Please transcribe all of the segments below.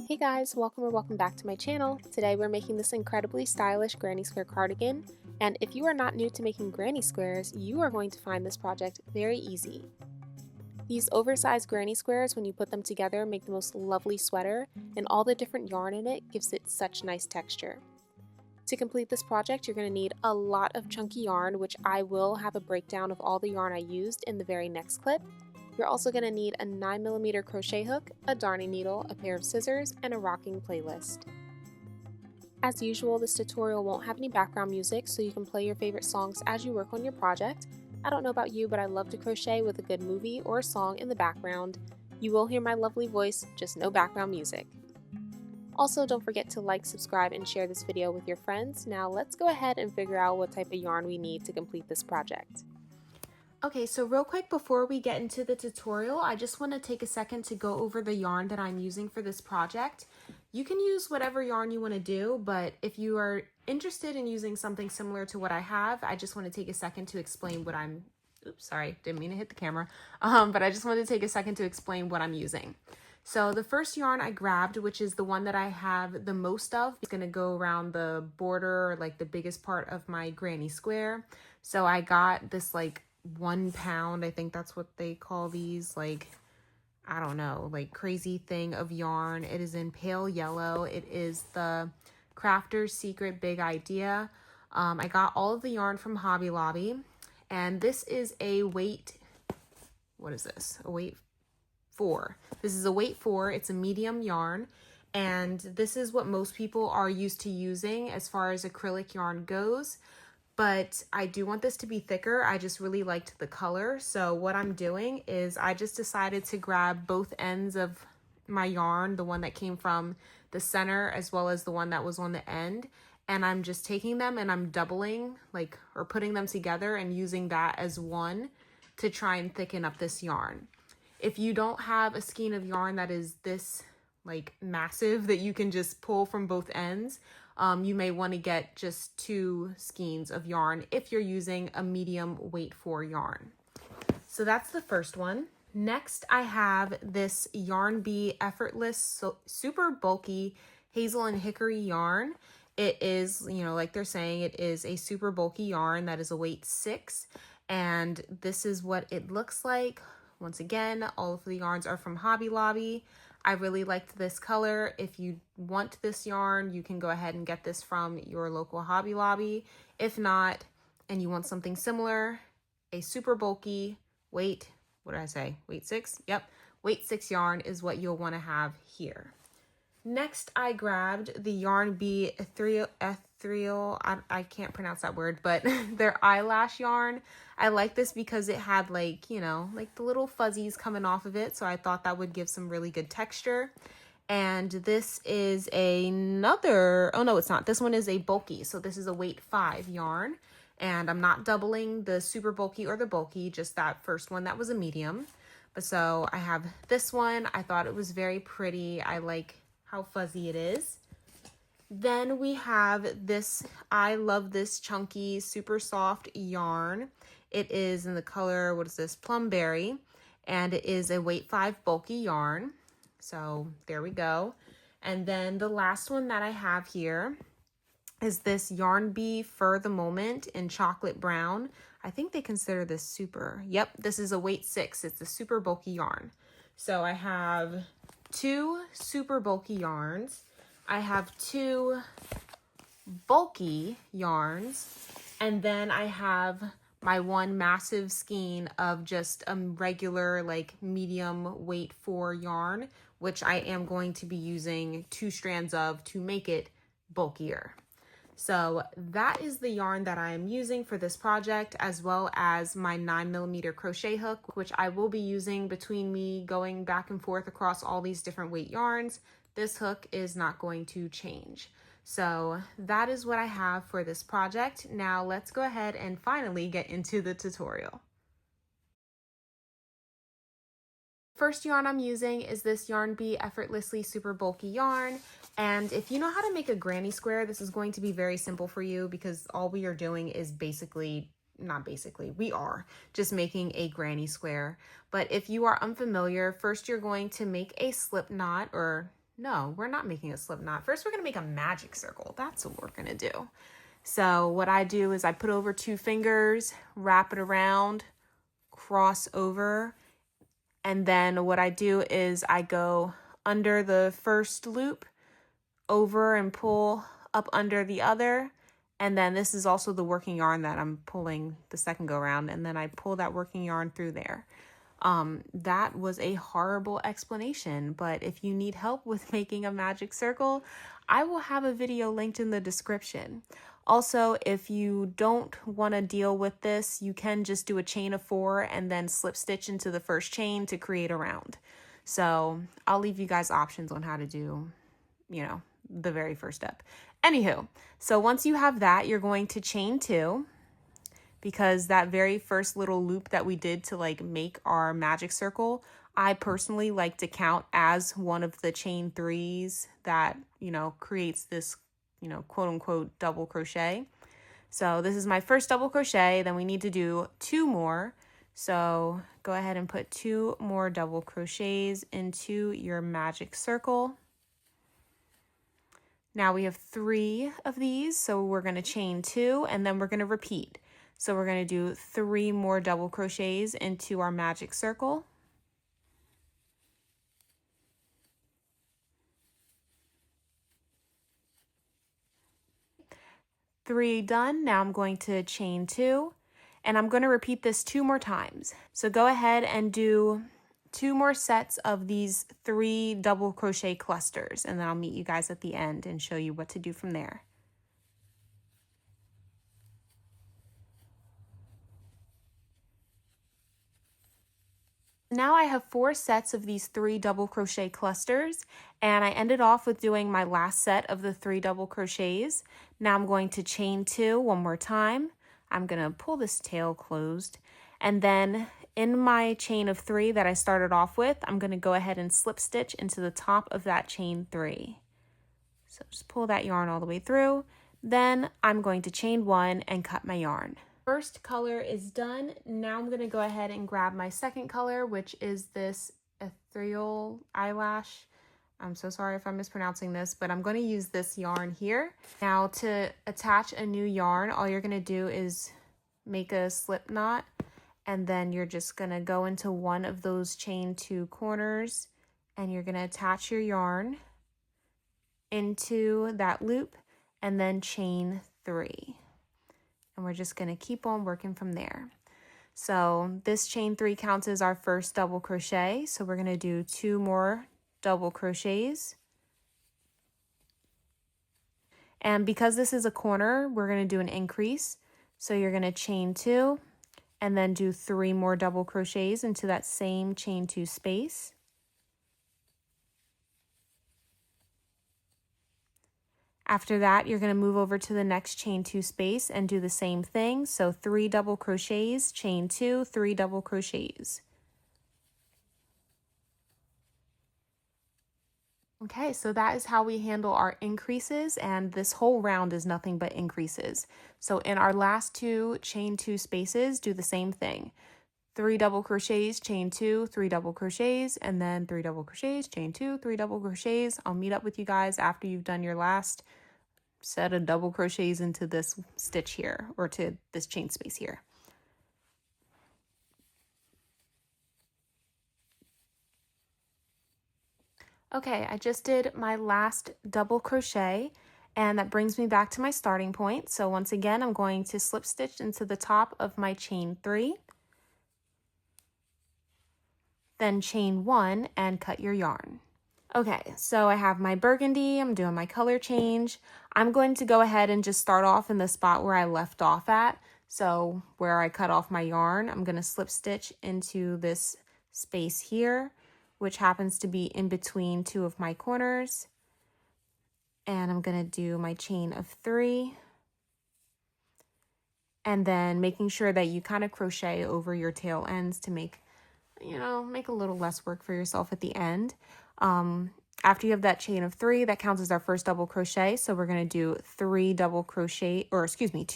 Hey guys, welcome or welcome back to my channel. Today we're making this incredibly stylish granny square cardigan, and if you are not new to making granny squares, you are going to find this project very easy. These oversized granny squares, when you put them together, make the most lovely sweater, and all the different yarn in it gives it such nice texture. To complete this project, you're going to need a lot of chunky yarn, which I will have a breakdown of all the yarn I used in the very next clip. You're also going to need a 9mm crochet hook, a darning needle, a pair of scissors, and a rocking playlist. As usual, this tutorial won't have any background music, so you can play your favorite songs as you work on your project. I don't know about you, but I love to crochet with a good movie or a song in the background. You will hear my lovely voice, just no background music. Also, don't forget to like, subscribe, and share this video with your friends. Now let's go ahead and figure out what type of yarn we need to complete this project. Okay, so real quick before we get into the tutorial, I just want to take a second to go over the yarn that I'm using for this project. You can use whatever yarn you want to do, but if you are interested in using something similar to what I have, I just want to take a second to explain what I'm, oops, sorry, didn't mean to hit the camera, but I just wanted to take a second to explain what I'm using. So the first yarn I grabbed, which is the one that I have the most of, is going to go around the border, like the biggest part of my granny square. So I got this like 1 pound, I think that's what they call these, like, I don't know, like crazy thing of yarn. It is in pale yellow. It is the Crafter's Secret Big Idea. I got all of the yarn from Hobby Lobby, and this is a weight, what is this? A weight 4. This is a weight 4. It's a medium yarn, and this is what most people are used to using as far as acrylic yarn goes. But I do want this to be thicker. I just really liked the color. So what I'm doing is I just decided to grab both ends of my yarn, the one that came from the center as well as the one that was on the end. And I'm just taking them and I'm doubling, like, or putting them together and using that as one to try and thicken up this yarn. If you don't have a skein of yarn that is this like massive that you can just pull from both ends, you may want to get just 2 skeins of yarn if you're using a medium weight 4 yarn. So that's the first one. Next, I have this Yarn Bee Effortless Super Bulky Hazel and Hickory yarn. It is, you know, like they're saying, it is a super bulky yarn that is a weight 6. And this is what it looks like. Once again, all of the yarns are from Hobby Lobby. I really liked this color. If you want this yarn, you can go ahead and get this from your local Hobby Lobby. If not, and you want something similar, a super bulky weight, what did I say? Weight 6? Yep. Weight 6 yarn is what you'll want to have here. Next, I grabbed the Yarn Bee Ethereal, I can't pronounce that word, but their eyelash yarn. I like this because it had, like, you know, like the little fuzzies coming off of it. So I thought that would give some really good texture. And this is another, oh no, it's not. This one is a bulky. So this is a weight 5 yarn. And I'm not doubling the super bulky or the bulky, just that first one that was a medium. But so I have this one. I thought it was very pretty. I like how fuzzy it is. Then we have this, I love this chunky, super soft yarn. It is in the color, what is this, Plumberry, and it is a weight 5 bulky yarn. So there we go. And then the last one that I have here is this Yarn Bee Fur the Moment in chocolate brown. I think they consider this super. Yep, this is a weight 6. It's a super bulky yarn. So I have 2 super bulky yarns. I have 2 bulky yarns, and then I have my one massive skein of just a regular, like, medium weight 4 yarn, which I am going to be using 2 strands of to make it bulkier. So that is the yarn that I am using for this project, as well as my 9mm crochet hook, which I will be using between me going back and forth across all these different weight yarns. This hook is not going to change. So that is what I have for this project. Now let's go ahead and finally get into the tutorial. First yarn I'm using is this Yarn Bee Effortlessly Super Bulky yarn. And if you know how to make a granny square, this is going to be very simple for you because all we are doing is we are just making a granny square. But if you are unfamiliar, first you're going to make a slip knot, or no, we're not making a slip knot. First, we're gonna make a magic circle. That's what we're gonna do. So what I do is I put over 2 fingers, wrap it around, cross over, and then what I do is I go under the first loop, over and pull up under the other, and then this is also the working yarn that I'm pulling the second go around, and then I pull that working yarn through there. That was a horrible explanation, but if you need help with making a magic circle, I will have a video linked in the description. Also, if you don't want to deal with this, you can just do a chain of 4 and then slip stitch into the first chain to create a round. So I'll leave you guys options on how to do, the very first step. Anywho, so once you have that, you're going to chain 2, because that very first little loop that we did to like make our magic circle, I personally like to count as one of the chain 3s that, creates this, quote unquote double crochet. So this is my first double crochet. Then we need to do 2 more. So go ahead and put 2 more double crochets into your magic circle. Now we have 3 of these, so we're going to chain 2 and then we're going to repeat. So we're going to do 3 more double crochets into our magic circle. Three done. Now I'm going to chain 2 and I'm going to repeat this 2 more times. So go ahead and do 2 more sets of these 3 double crochet clusters, and then I'll meet you guys at the end and show you what to do from there. Now I have 4 sets of these 3 double crochet clusters, and I ended off with doing my last set of the 3 double crochets. Now I'm going to chain 2 one more time. I'm going to pull this tail closed, and then in my chain of 3 that I started off with, I'm going to go ahead and slip stitch into the top of that chain 3. So just pull that yarn all the way through. Then I'm going to chain 1 and cut my yarn. First color is done. Now I'm going to go ahead and grab my second color, which is this ethereal eyelash. I'm so sorry if I'm mispronouncing this, but I'm going to use this yarn here. Now to attach a new yarn, all you're going to do is make a slip knot, and then you're just going to go into one of those chain 2 corners, and you're going to attach your yarn into that loop and then chain 3. And we're just going to keep on working from there. So this chain 3 counts as our first double crochet. So we're going to do 2 more double crochets. And because this is a corner, we're going to do an increase. So you're going to chain 2 and then do 3 more double crochets into that same chain 2 space. After that, you're going to move over to the next chain 2 space and do the same thing. So 3 double crochets, chain 2, 3 double crochets. Okay, so that is how we handle our increases, and this whole round is nothing but increases. So in our last 2 chain 2 spaces, do the same thing. 3 double crochets, chain 2, 3 double crochets, and then 3 double crochets, chain 2, 3 double crochets. I'll meet up with you guys after you've done your last set of double crochets into this stitch here, or to this chain space here. Okay, I just did my last double crochet, and that brings me back to my starting point. So once again, I'm going to slip stitch into the top of my chain 3, then chain 1 and cut your yarn. Okay, so I have my burgundy, I'm doing my color change. I'm going to go ahead and just start off in the spot where I left off at. So where I cut off my yarn, I'm going to slip stitch into this space here, which happens to be in between 2 of my corners. And I'm going to do my chain of 3. And then making sure that you kind of crochet over your tail ends to make a little less work for yourself at the end. After you have that chain of 3, that counts as our first double crochet. So we're going to do 2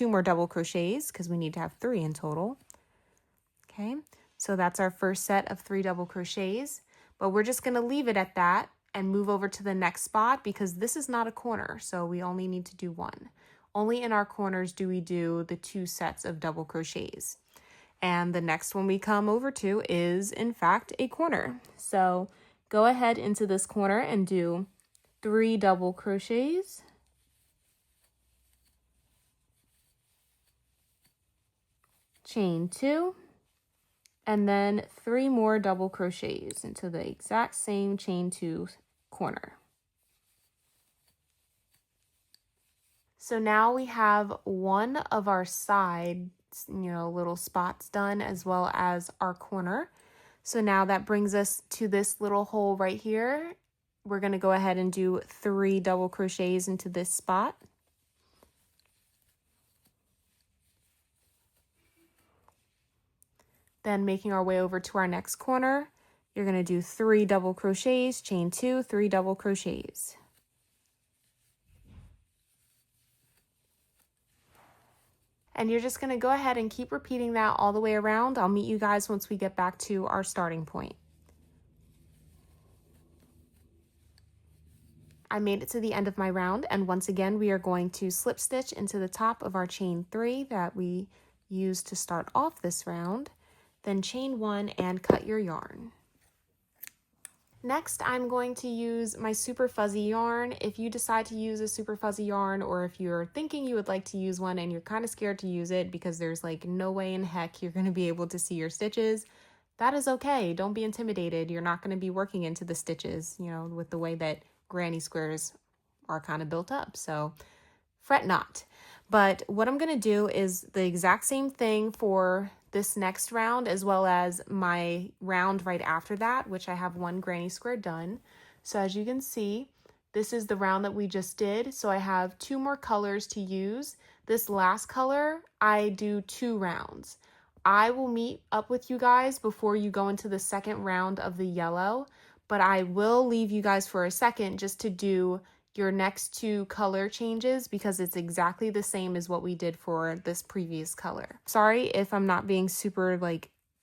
more double crochets, because we need to have 3 in total. Okay, so that's our first set of 3 double crochets, but we're just going to leave it at that and move over to the next spot because this is not a corner, so we only need to do one. Only in our corners do we do the 2 sets of double crochets. And the next one we come over to is, in fact, a corner. So go ahead into this corner and do 3 double crochets. Chain 2. And then 3 more double crochets into the exact same chain 2 corner. So now we have one of our sides, little spots done, as well as our corner. So now that brings us to this little hole right here. We're going to go ahead and do 3 double crochets into this spot. Then making our way over to our next corner, you're going to do 3 double crochets, chain 2, 3 double crochets. And you're just going to go ahead and keep repeating that all the way around. I'll meet you guys once we get back to our starting point. I made it to the end of my round, and once again we are going to slip stitch into the top of our chain 3 that we used to start off this round, then chain 1 and cut your yarn. Next, I'm going to use my super fuzzy yarn. If you decide to use a super fuzzy yarn, or if you're thinking you would like to use one and you're kind of scared to use it because there's like no way in heck you're going to be able to see your stitches, that is okay. Don't be intimidated. You're not going to be working into the stitches, with the way that granny squares are kind of built up. So fret not. But what I'm going to do is the exact same thing for this next round, as well as my round right after that, which I have 1 granny square done. So as you can see, this is the round that we just did. So I have 2 more colors to use. This last color, I do 2 rounds. I will meet up with you guys before you go into the second round of the yellow, but I will leave you guys for a second just to do your next 2 color changes because it's exactly the same as what we did for this previous color. Sorry if I'm not being super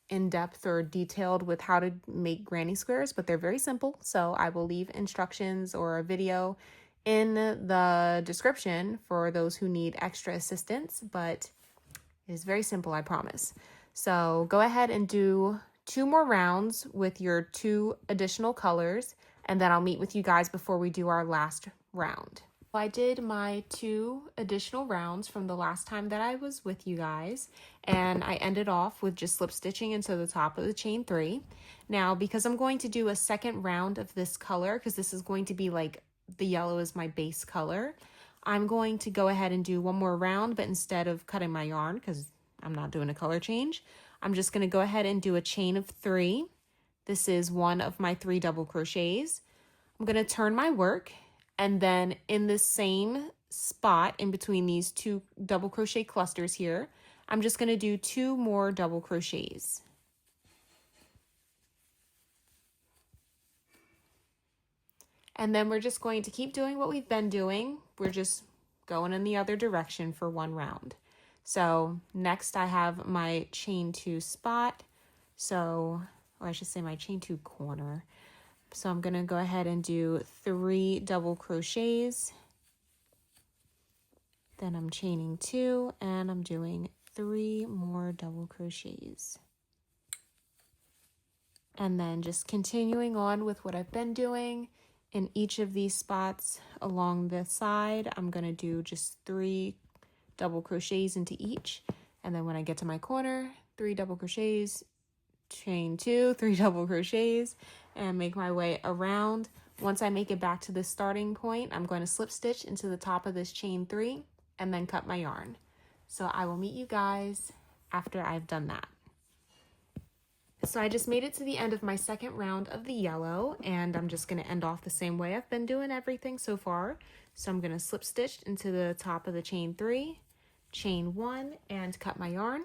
in-depth or detailed with how to make granny squares, but they're very simple. So I will leave instructions or a video in the description for those who need extra assistance, but it is very simple, I promise. So go ahead and do 2 more rounds with your 2 additional colors, and then I'll meet with you guys before we do our last round. I did my 2 additional rounds from the last time that I was with you guys, and I ended off with just slip stitching into the top of the chain 3. Now, because I'm going to do a second round of this color, because this is going to be like the yellow is my base color, I'm going to go ahead and do 1 more round, but instead of cutting my yarn, because I'm not doing a color change, I'm just going to go ahead and do a chain of 3. This is 1 of my 3 double crochets. I'm going to turn my work, and then in the same spot in between these 2 double crochet clusters here, I'm just going to do 2 more double crochets. And then we're just going to keep doing what we've been doing. We're just going in the other direction for 1 round. So next I have my chain 2 spot. Or I should say my chain 2 corner. So I'm going to go ahead and do 3 double crochets. Then I'm chaining 2 and I'm doing 3 more double crochets. And then just continuing on with what I've been doing in each of these spots along the side, I'm going to do just 3 double crochets into each. And then when I get to my corner, 3 double crochets, chain 2, 3 double crochets, and make my way around. Once I make it back to the starting point, I'm going to slip stitch into the top of this chain 3 and then cut my yarn. So I will meet you guys after I've done that. So I just made it to the end of my second round of the yellow, and I'm just going to end off the same way I've been doing everything so far. So I'm going to slip stitch into the top of the chain 3, chain 1, and cut my yarn.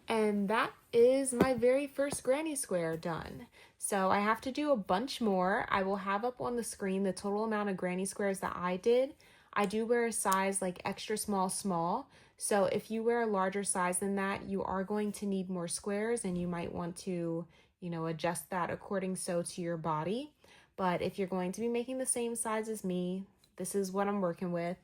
And that is my very first granny square done. So I have to do a bunch more. I will have up on the screen the total amount of granny squares that I did. I do wear a size like extra small. So if you wear a larger size than that, you are going to need more squares, and you might want to, adjust that according to your body. But if you're going to be making the same size as me, this is what I'm working with.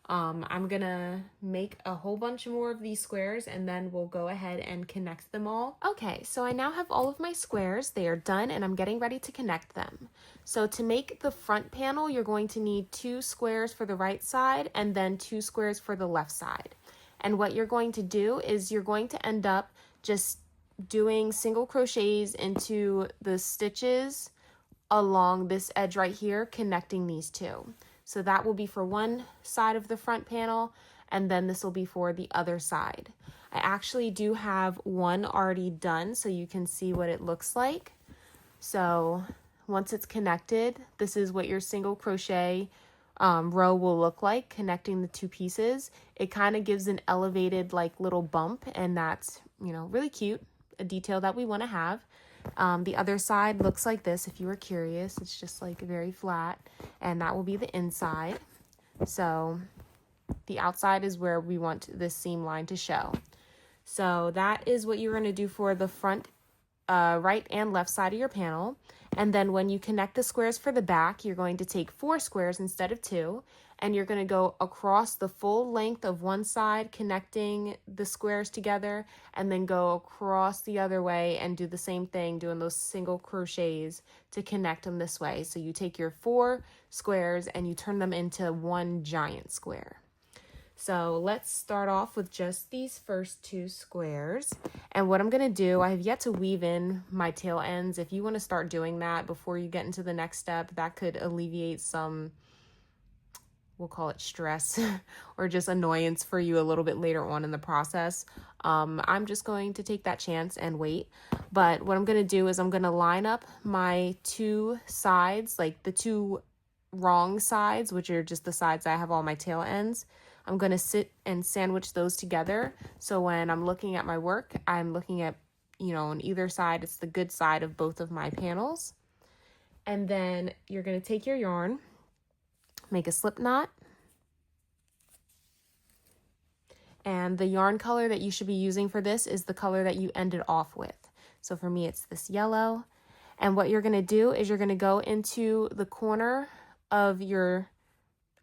I'm gonna make a whole bunch more of these squares and then we'll go ahead and connect them all. Okay, so I now have all of my squares. They are done and I'm getting ready to connect them. So to make the front panel, you're going to need 2 squares for the right side and then 2 squares for the left side. And what you're going to do is you're going to end up just doing single crochets into the stitches along this edge right here, connecting these two. So that will be for one side of the front panel, and then this will be for the other side. I actually do have one already done so you can see what it looks like. So once it's connected, this is what your single crochet row will look like, connecting the 2 pieces. It kind of gives an elevated like little bump, and that's, really cute, a detail that we want to have. The other side looks like this if you were curious. It's just like very flat, and that will be the inside. So the outside is where we want this seam line to show. So that is what you're going to do for the front, right and left side of your panel. And then when you connect the squares for the back, you're going to take 4 squares instead of 2, and you're going to go across the full length of one side, connecting the squares together, and then go across the other way and do the same thing, doing those single crochets to connect them this way. So you take your 4 squares and you turn them into one giant square. So let's start off with just these first 2 squares. And what I'm going to do, I have yet to weave in my tail ends. If you want to start doing that before you get into the next step, that could alleviate some, we'll call it stress or just annoyance for you a little bit later on in the process. I'm just going to take that chance and wait. But what I'm going to do is I'm going to line up my 2 sides, like the 2 wrong sides, which are just the sides I have all my tail ends. I'm going to sit and sandwich those together. So when I'm looking at my work, I'm looking at, on either side, it's the good side of both of my panels. And then you're going to take your yarn, make a slip knot. And the yarn color that you should be using for this is the color that you ended off with. So for me, it's this yellow. And what you're going to do is you're going to go into the corner of your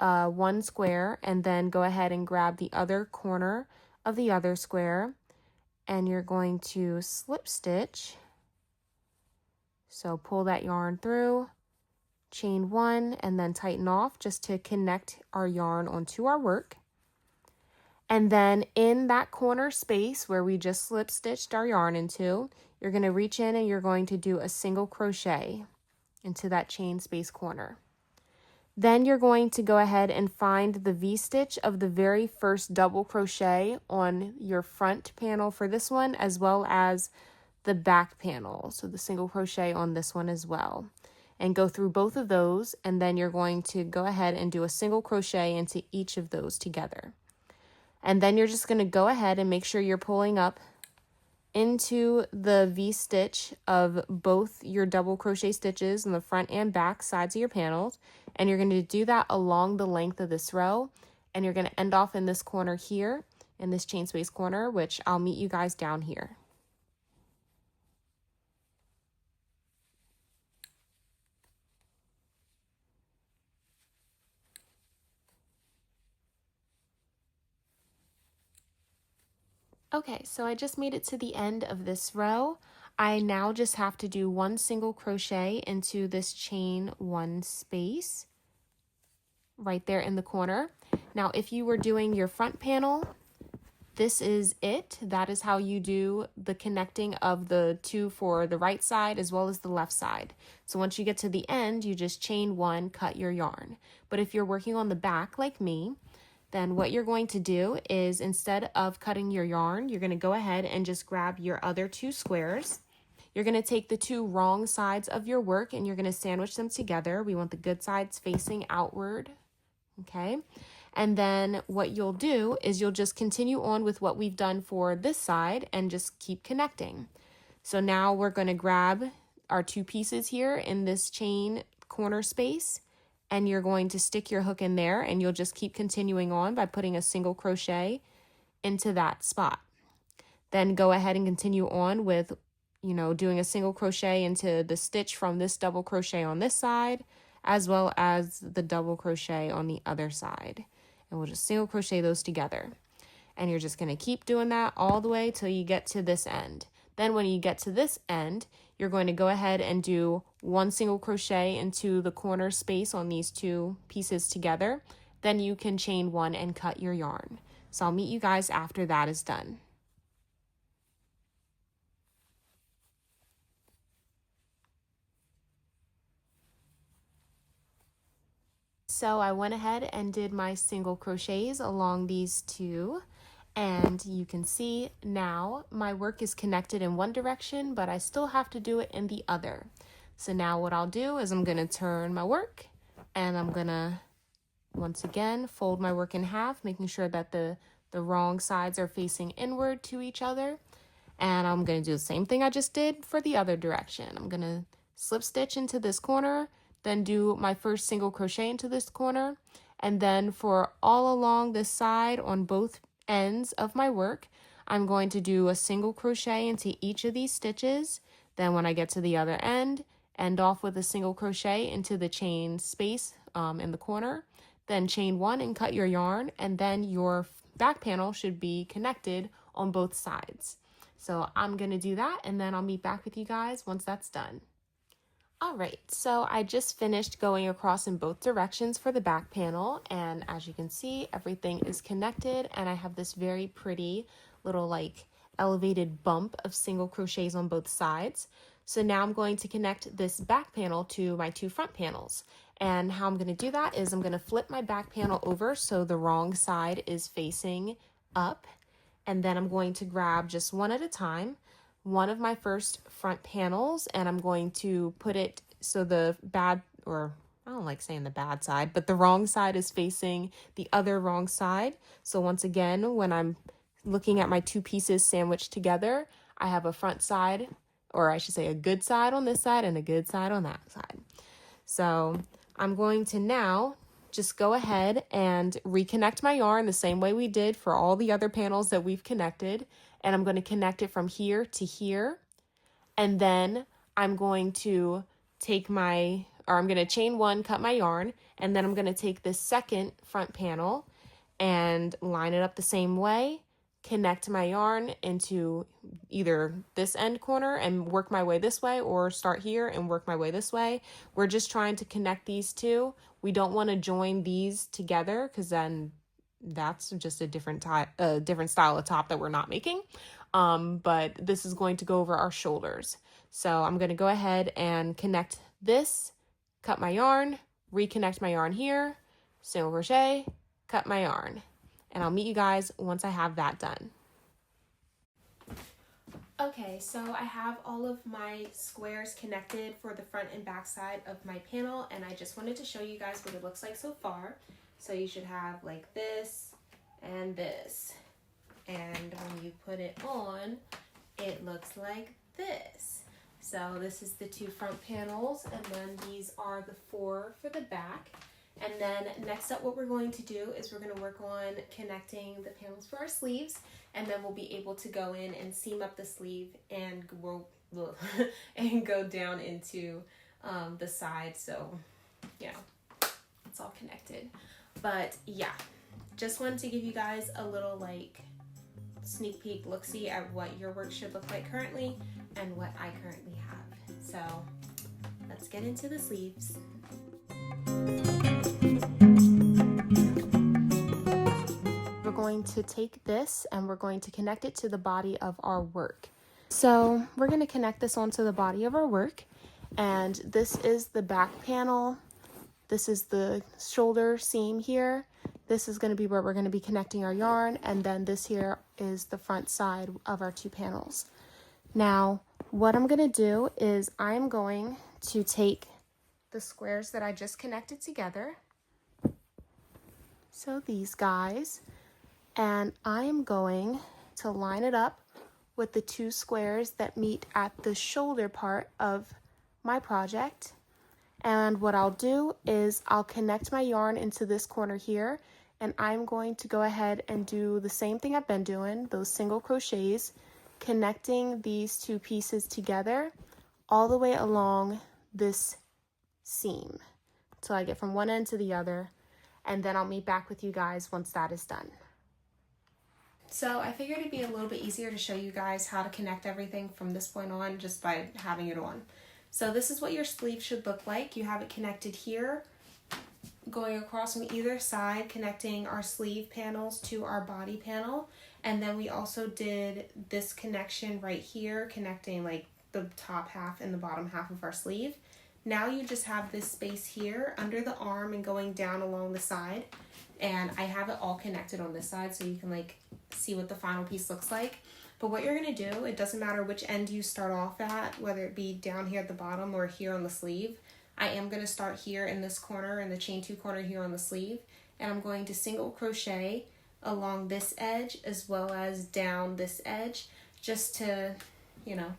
one square, and then go ahead and grab the other corner of the other square, and you're going to slip stitch. So pull that yarn through, chain 1, and then tighten off just to connect our yarn onto our work. And then in that corner space where we just slip stitched our yarn into, you're going to reach in and you're going to do a single crochet into that chain space corner. Then you're going to go ahead and find the V-stitch of the very first double crochet on your front panel for this one, as well as the back panel, so the single crochet on this one as well. And go through both of those, and then you're going to go ahead and do a single crochet into each of those together. And then you're just going to go ahead and make sure you're pulling up into the V-stitch of both your double crochet stitches on the front and back sides of your panels, and you're going to do that along the length of this row, and you're going to end off in this corner here, in this chain space corner, which I'll meet you guys down here. Okay, so I just made it to the end of this row. I now just have to do 1 single crochet into this chain 1 space right there in the corner. Now, if you were doing your front panel, this is it. That is how you do the connecting of the 2 for the right side as well as the left side. So once you get to the end, you just chain 1, cut your yarn. But if you're working on the back like me, then what you're going to do is, instead of cutting your yarn, you're going to go ahead and just grab your other 2 squares. You're going to take the 2 wrong sides of your work and you're going to sandwich them together. We want the good sides facing outward, okay? And then what you'll do is you'll just continue on with what we've done for this side and just keep connecting. So now we're going to grab our 2 pieces here in this chain corner space, and you're going to stick your hook in there, and you'll just keep continuing on by putting a single crochet into that spot. Then go ahead and continue on with, doing a single crochet into the stitch from this double crochet on this side, as well as the double crochet on the other side. And we'll just single crochet those together. And you're just going to keep doing that all the way till you get to this end. Then when you get to this end, you're going to go ahead and do one single crochet into the corner space on these two pieces together. Then you can chain one and cut your yarn. So I'll meet you guys after that is done. So I went ahead and did my single crochets along these two, and you can see now my work is connected in one direction, but I still have to do it in the other. So now what I'll do is I'm going to turn my work, and I'm going to once again fold my work in half, making sure that the wrong sides are facing inward to each other. And I'm going to do the same thing I just did for the other direction. I'm going to slip stitch into this corner, then do my first single crochet into this corner, and then for all along this side on both ends of my work, I'm going to do a single crochet into each of these stitches. Then when I get to the other end off with a single crochet into the chain space in the corner, then chain one and cut your yarn, and then your back panel should be connected on both sides. So I'm going to do that, and then I'll meet back with you guys once that's done. Alright, so I just finished going across in both directions for the back panel, and as you can see, everything is connected, and I have this very pretty little like elevated bump of single crochets on both sides. So now I'm going to connect this back panel to my two front panels, and how I'm going to do that is I'm going to flip my back panel over so the wrong side is facing up, and then I'm going to grab just one at a time one of my first front panels, and I'm going to put it so the bad, or I don't like saying the bad side, but the wrong side is facing the other wrong side. So once again, when I'm looking at my two pieces sandwiched together, I have a front side, or I should say a good side on this side and a good side on that side. So I'm going to now just go ahead and reconnect my yarn the same way we did for all the other panels that we've connected. And I'm going to connect it from here to here. And then I'm going to I'm going to chain one, cut my yarn, and then I'm going to take this second front panel and line it up the same way, connect my yarn into either this end corner and work my way this way, or start here and work my way this way. We're just trying to connect these two. We don't want to join these together because then that's just a different style of top that we're not making. But this is going to go over our shoulders. So I'm going to go ahead and connect this, cut my yarn, reconnect my yarn here, single crochet, cut my yarn. And I'll meet you guys once I have that done. Okay, so I have all of my squares connected for the front and back side of my panel, and I just wanted to show you guys what it looks like so far. So you should have like this and this, and when you put it on, it looks like this. So this is the two front panels, and then these are the four for the back. And then next up, what we're going to do is we're going to work on connecting the panels for our sleeves, and then we'll be able to go in and seam up the sleeve and go down into the side. So, it's all connected. But yeah, just wanted to give you guys a little like sneak peek look-see at what your work should look like currently and what I currently have. So let's get into the sleeves. We're going to take this and we're going to connect it to the body of our work. So we're going to connect this onto the body of our work, and this is the back panel. This is the shoulder seam here. This is going to be where we're going to be connecting our yarn, and then this here is the front side of our two panels. Now, what I'm going to do is I'm going to take the squares that I just connected together, so these guys, and I am going to line it up with the two squares that meet at the shoulder part of my project. And what I'll do is I'll connect my yarn into this corner here, and I'm going to go ahead and do the same thing I've been doing, those single crochets, connecting these two pieces together all the way along this seam. So I get from one end to the other, and then I'll meet back with you guys once that is done. So I figured it'd be a little bit easier to show you guys how to connect everything from this point on just by having it on. So this is what your sleeve should look like. You have it connected here, going across from either side, connecting our sleeve panels to our body panel. And then we also did this connection right here, connecting like the top half and the bottom half of our sleeve. Now you just have this space here under the arm and going down along the side. And I have it all connected on this side so you can like see what the final piece looks like. But what you're gonna do, it doesn't matter which end you start off at, whether it be down here at the bottom or here on the sleeve. I am gonna start here in this corner, in the chain 2 corner here on the sleeve, and I'm going to single crochet along this edge as well as down this edge, just to, you know,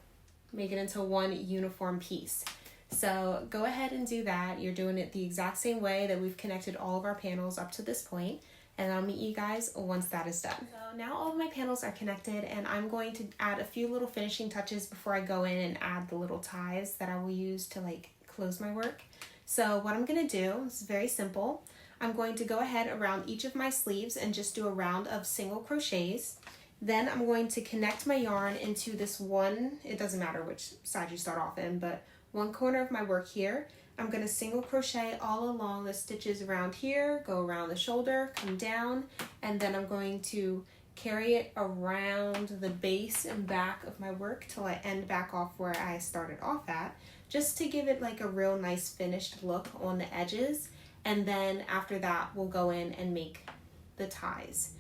make it into one uniform piece. So go ahead and do that. You're doing it the exact same way that we've connected all of our panels up to this point, and I'll meet you guys once that is done. So now all of my panels are connected, and I'm going to add a few little finishing touches before I go in and add the little ties that I will use to like close my work. So what I'm going to do is very simple. I'm going to go ahead around each of my sleeves and just do a round of single crochets. Then I'm going to connect my yarn into this one, it doesn't matter which side you start off in, but one corner of my work here. I'm going to single crochet all along the stitches around here, go around the shoulder, come down, and then I'm going to carry it around the base and back of my work till I end back off where I started off at, just to give it like a real nice finished look on the edges. And then after that, we'll go in and make the ties.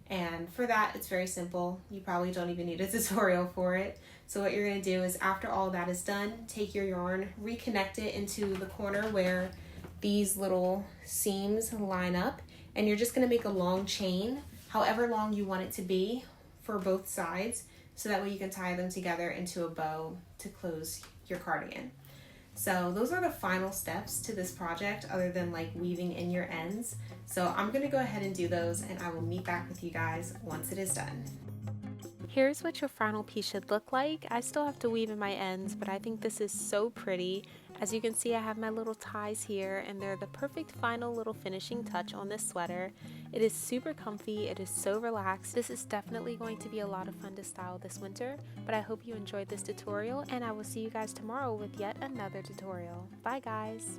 And for that, it's very simple. You probably don't even need a tutorial for it. So what you're gonna do is after all that is done, take your yarn, reconnect it into the corner where these little seams line up, and you're just gonna make a long chain, however long you want it to be for both sides, so that way you can tie them together into a bow to close your cardigan. So those are the final steps to this project, other than like weaving in your ends. So I'm gonna go ahead and do those, and I will meet back with you guys once it is done. Here's what your final piece should look like. I still have to weave in my ends, but I think this is so pretty. As you can see, I have my little ties here, and they're the perfect final little finishing touch on this sweater. It is super comfy, it is so relaxed. This is definitely going to be a lot of fun to style this winter, but I hope you enjoyed this tutorial, and I will see you guys tomorrow with yet another tutorial. Bye guys!